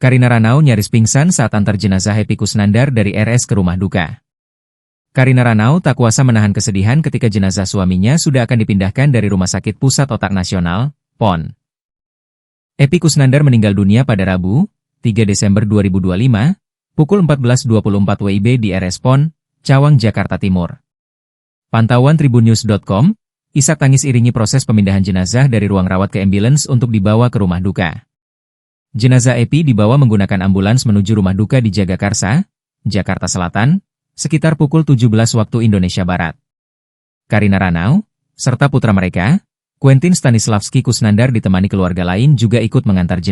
Karina Ranau nyaris pingsan saat antar jenazah Epy Kusnandar dari RS ke rumah duka. Karina Ranau tak kuasa menahan kesedihan ketika jenazah suaminya sudah akan dipindahkan dari Rumah Sakit Pusat Otak Nasional, PON. Epy Kusnandar meninggal dunia pada Rabu, 3 Desember 2025, pukul 14.24 WIB di RS PON, Cawang, Jakarta Timur. Pantauan tribunnews.com, isak tangis iringi proses pemindahan jenazah dari ruang rawat ke ambulans untuk dibawa ke rumah duka. Jenazah Epy dibawa menggunakan ambulans menuju rumah duka di Jagakarsa, Jakarta Selatan, sekitar pukul 17 waktu Indonesia Barat. Karina Ranau, serta putra mereka, Quentin Stanislavski Kusnandar ditemani keluarga lain juga ikut mengantar jenazah.